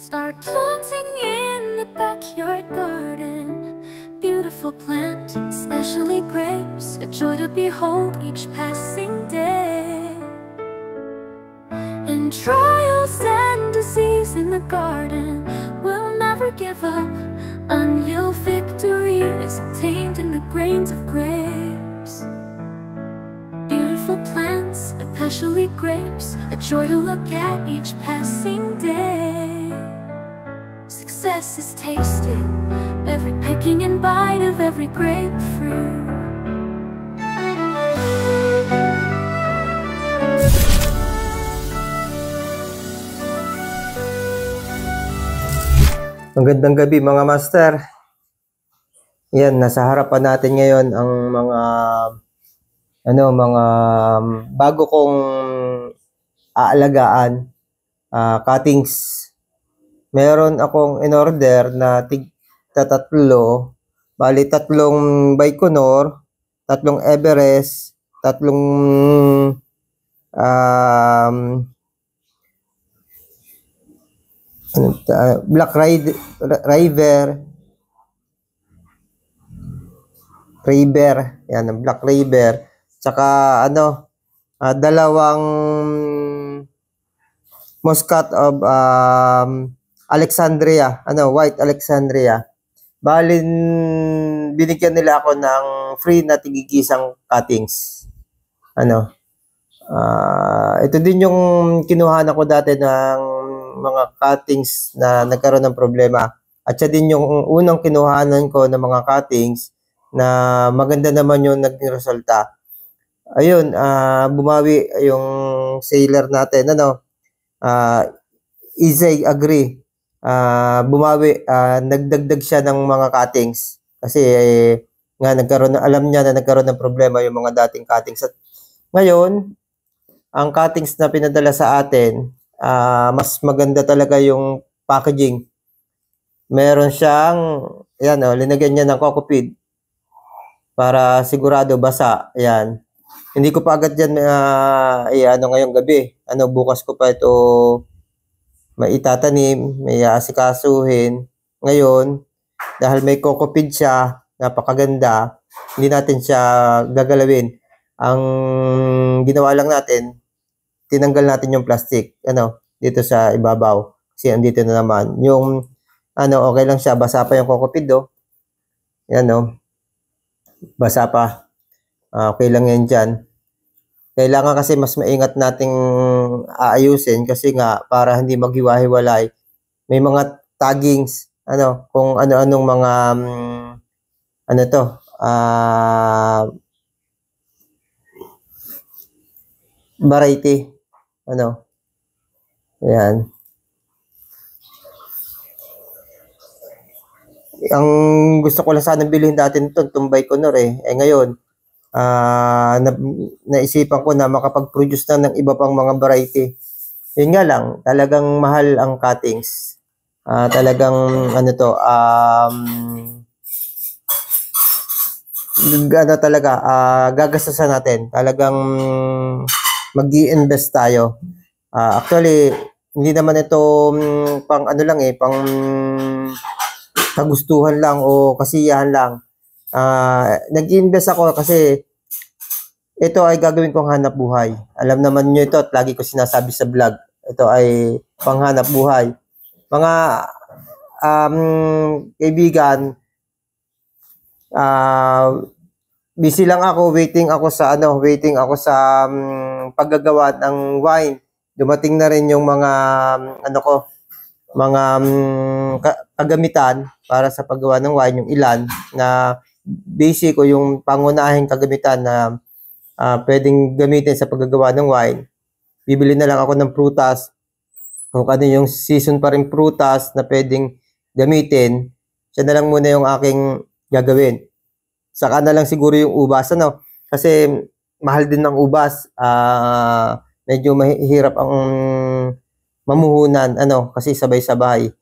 Start planting in the backyard garden. Beautiful plant, especially grapes, a joy to behold each passing day. And trials and disease in the garden will never give up until victory is obtained in the grains of grapes. Beautiful plants, especially grapes, a joy to look at each passing day. Success is tasted, every picking and bite of every grapefruit. Magandang gabi mga master. Yan, nasa harapan natin ngayon ang mga bago kong aalagaan, cuttings. Meron akong in-order na tatlo, bali tatlong Baikonur, tatlong Everest, tatlong Black River, yan, Black River, saka dalawang Muscat of Alexandria, White Alexandria. Balin binigyan nila ako ng free na tigigisang cuttings. Ito din yung kinuha ko dati ng mga cuttings na nagkaroon ng problema. At siya din yung unang kinuhanan ko ng mga cuttings na maganda naman yung naging resulta. Ayun, bumawi yung seller natin, Easy Agree. Bumawi, nagdagdag siya ng mga cuttings kasi nga alam niya na nagkaroon ng problema yung mga dating cuttings. At ngayon, ang cuttings na pinadala sa atin, mas maganda talaga yung packaging. Meron siyang, linagyan niya ng Cocopid para sigurado basa. Ayan. Hindi ko pa agad yan, ngayong gabi. Bukas ko pa ito maitatanim, may asikasuhin. Ngayon, dahil may Cocopid siya, napakaganda, hindi natin siya gagalawin. Ang ginawa lang natin, tinanggal natin yung plastic, dito sa ibabaw. Kasi andito na naman. Yung, okay lang siya, basa pa yung Cocopid, basa pa. Okay lang yan dyan. Kailangan kasi mas maingat nating aayusin kasi nga para hindi maghiwa-hiwalay. May mga taggings, kung ano-anong mga variety. Ayan. Ang gusto ko lang sana bilhin dati itong Baikonur ngayon, naisipan ko na makapag-produce na ng iba pang mga variety. Yun nga lang, talagang mahal ang cuttings. Gagastusan natin. Talagang mag-i-invest tayo. Actually, hindi naman ito pang pang kagustuhan lang o kasiyahan lang. Nag-i-invest ako kasi ito ay gagawin kong hanap buhay. Alam naman nyo ito at lagi ko sinasabi sa vlog. Ito ay panghanap buhay. Mga kaibigan, busy lang ako, waiting ako sa paggagawa ng wine. Dumating na rin yung mga kagamitan para sa paggawa ng wine, yung ilan na basic o yung pangunahing kagamitan na pwedeng gamitin sa paggagawa ng wine. Bibili na lang ako ng prutas, kung ano yung season pa rin prutas na pwedeng gamitin. Siya na lang muna yung aking gagawin. Saka na lang siguro yung ubas, kasi mahal din ng ubas. Medyo mahirap ang mamuhunan, kasi sabay-sabay.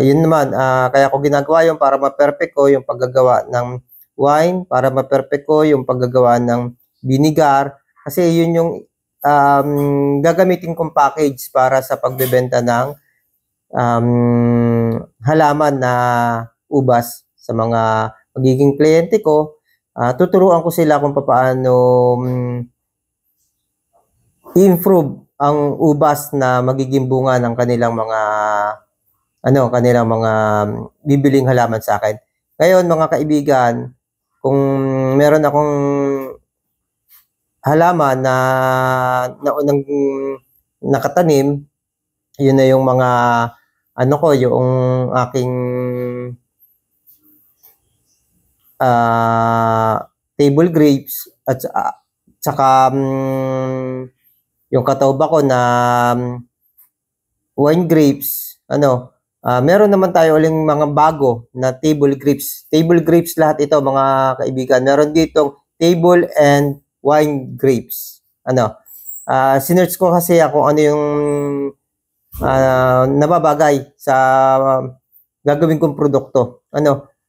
Yun naman, kaya ko ginagawa yun para ma-perfect ko yung paggagawa ng wine, para ma-perfect ko yung paggagawa ng vinegar, kasi yun yung gagamitin kong package para sa pagbebenta ng halaman na ubas sa mga magiging kliyente ko. Tuturuan ko sila kung paano improve ang ubas na magiging bunga ng kanilang mga bibiling halaman sa akin. Ngayon mga kaibigan, kung meron akong halaman na naunang nakatanim, yun na yung mga yung aking table grapes at saka yung katawba ko na wine grapes, meron naman tayo uling mga bago na table grapes. Table grapes lahat ito mga kaibigan. Meron ditong table and wine grapes. Sinearch ko kasi ako ano yung nababagay sa gagawin kong produkto.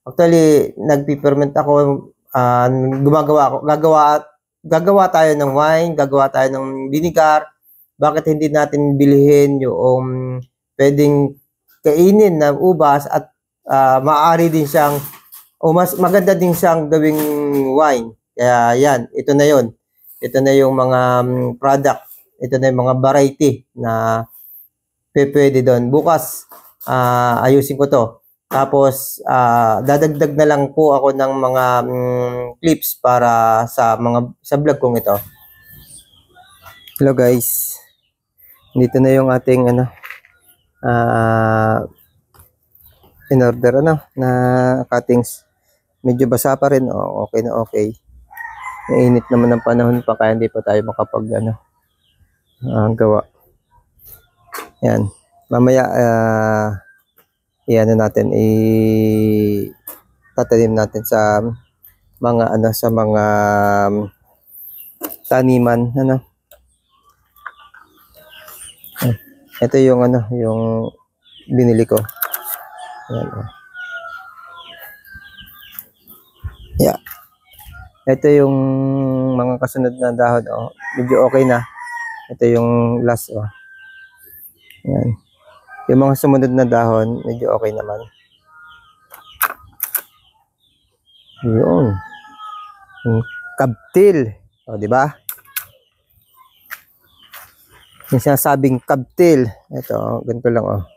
Actually, nagpiperment ako, gagawa tayo ng wine, gagawa tayo ng vinegar. Bakit hindi natin bilhin yung pwedeng kainin na ubas at maaari din siyang mas maganda din siyang gawing wine. Kaya yan, ito na yon. Ito na yung mga product, ito na yung mga variety na pwede doon. Bukas ayusin ko to. Tapos dadagdag na lang po ako ng mga clips para sa vlog kong ito. Hello guys. Dito na yung ating in order na cuttings. Medyo basa pa rin. Okay na okay. Mainit naman ng panahon pa kaya hindi pa tayo makapag gawa. Yan. Mamaya natin tatanim natin sa mga taniman ito yung yung binili ko. Yan. Yeah. Ito yung mga kasunod na dahon, medyo okay na. Ito yung last, Yan. Yung mga sumunod na dahon, medyo okay naman. Yun. Yung kabtil. Di ba? Yung sinasabing kabtil. Ito, ganito lang,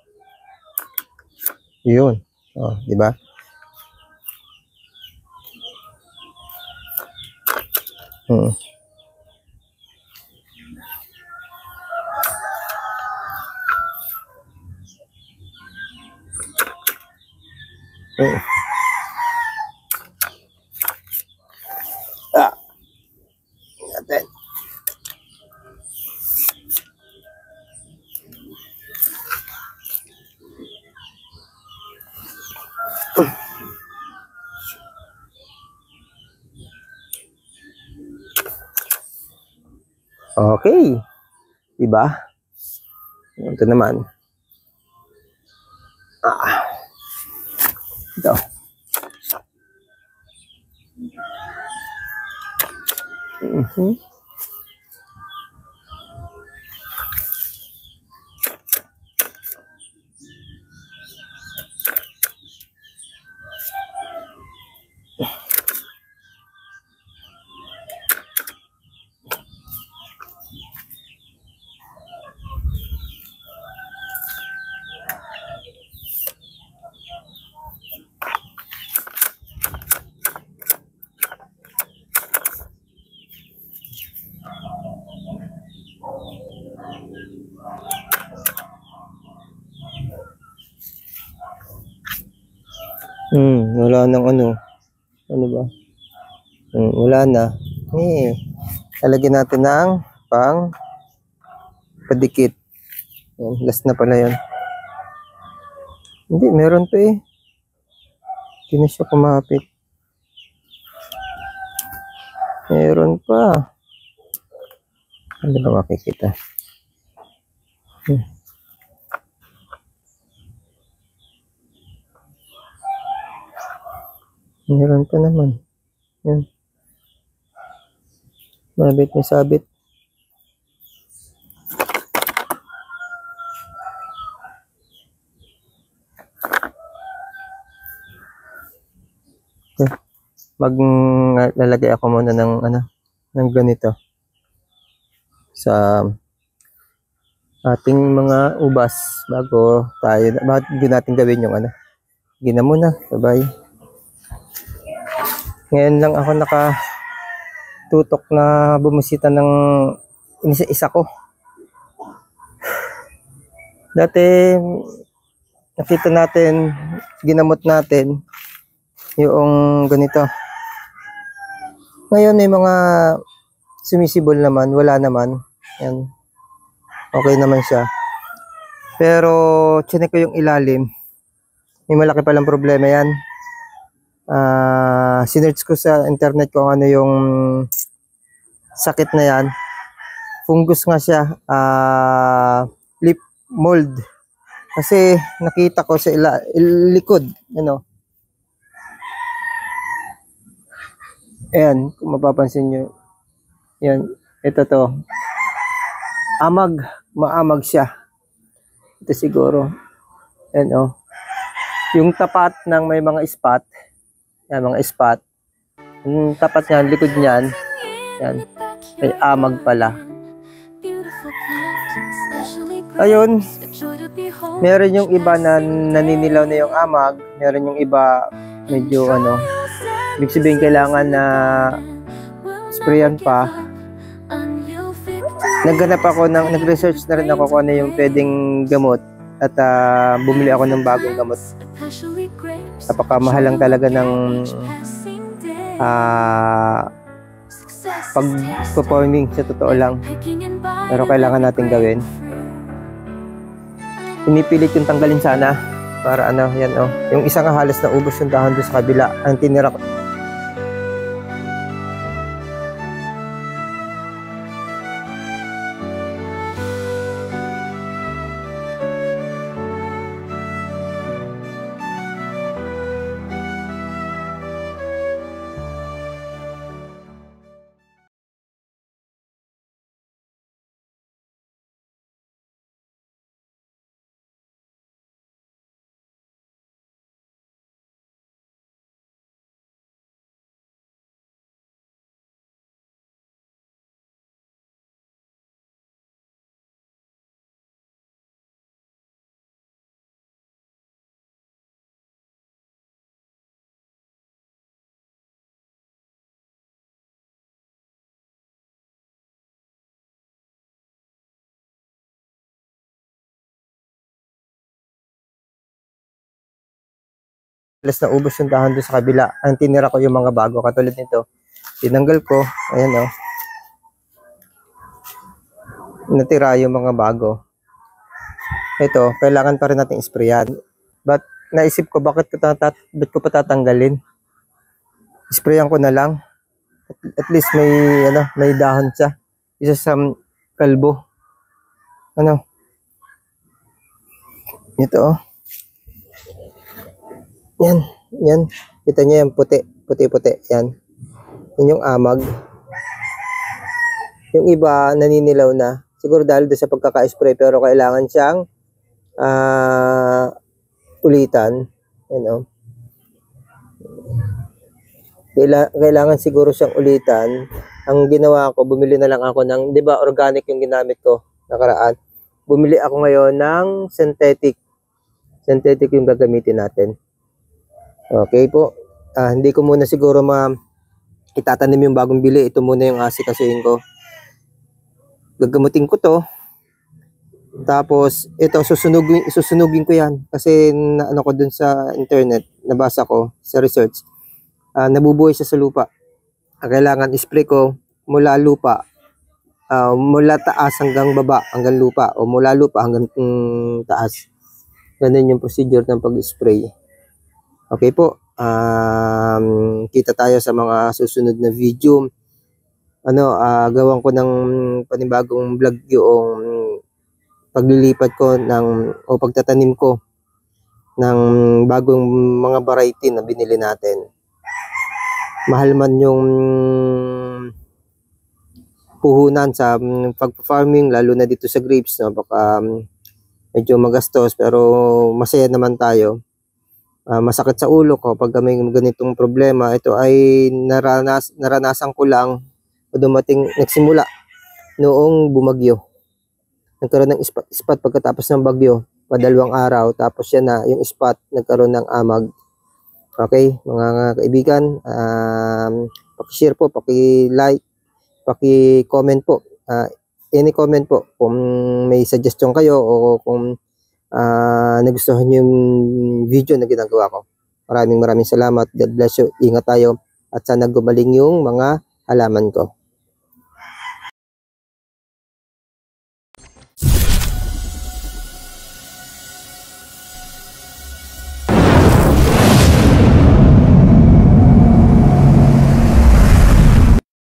Yun. Di ba? Natin. Okay. Diba? Ito naman. Ito. Wala nang ano ba? Wala na. Lalagyan natin ng pang padikit. Last na pala yun. Hindi, meron pa eh. Hindi na siya kumapit. Meron pa. Ano ba makikita? Meron pa naman. Yan. Mabit may sabit. Maglalagay ako muna ng ganito sa ating mga ubas bago natin gawin yung Gina muna. Bye-bye. Ngayon lang ako nakatutok na bumisita ng isa ko. Dati nakita natin, ginamot natin yung ganito. Ngayon may mga sumisibol naman, wala naman. Yan. Okay naman siya. Pero chinek ko yung ilalim. May malaki palang problema yan. Sinearch ko sa internet kung ano yung sakit na yan. Fungus nga siya. Lip mold. Kasi nakita ko sa likod. Ayan, kung mapapansin nyo. Yan, ito to. Maamag siya. Ito siguro. Ayan yung tapat ng may mga spot. Yan, mga spot. Yung tapat niyan, likod niyan. Yan, may amag pala. Ayun. Meron yung iba na naninilaw na yung amag. Meron yung iba medyo ibig sabihin kailangan na sprayan pa. Nag-research na rin ako kung ano yung pwedeng gamot at bumili ako ng bagong gamot. Napakamahal lang talaga ng pag-performing, sa totoo lang. Pero kailangan natin gawin. Pinipilit yung tanggalin sana para yan yung isa nga halos na ubos yung dahon doon sa kabila. Ang tinira ko. Halos na ubos yung dahon doon sa kabila. Ang tinira ko yung mga bago. Katulad nito. Tinanggal ko. Ayan natira yung mga bago. Ito, kailangan pa rin natin isprayan. But naisip ko, bakit ko pa tatanggalin? Isprayan ko na lang. At least may dahon siya. Isa sa kalbo. Ito Yan. Kita niyo yung puti. Yan. Yan yung amag. Yung iba, naninilaw na. Siguro dahil doon sa pagkaka-spray. Pero kailangan siyang ulitan. Yan Kailangan siguro siyang ulitan. Ang ginawa ko, bumili na lang ako ng, di ba, organic yung ginamit ko nakaraan. Bumili ako ngayon ng synthetic. Synthetic yung gagamitin natin. Okay po. Hindi ko muna siguro itatanim yung bagong bili. Ito muna yung asikasuhin ko. Gagamutin ko to. Tapos, ito, susunugin ko yan. Kasi, ko dun sa internet, nabasa ko sa research. Nabubuhay siya sa lupa. Kailangan spray ko mula lupa. Mula taas hanggang baba, hanggang lupa. O mula lupa hanggang taas. Ganun yung procedure ng pag-spray. Okay po. Kita tayo sa mga susunod na video. Gawan ko ng panibagong vlog yung paglilipat ko o pagtatanim ko ng bagong mga variety na binili natin. Mahal man yung puhunan sa pag-farming, lalo na dito sa grapes, baka medyo magastos, pero masaya naman tayo. masakit sa ulo ko pag may ganitong problema. Ito ay naranasan ko lang o nagsimula noong bumagyo. Nagkaroon ng spot pagkatapos ng bagyo, padalawang araw, tapos yan na, yung spot, nagkaroon ng amag. Okay, mga kaibigan, paki-share po, paki-like, paki-comment po, any comment po, kung may suggestion kayo o kung nagustuhan nyo yung video na ginagawa ko. Maraming salamat, God bless you, ingat tayo, at sana gumaling yung mga halaman ko.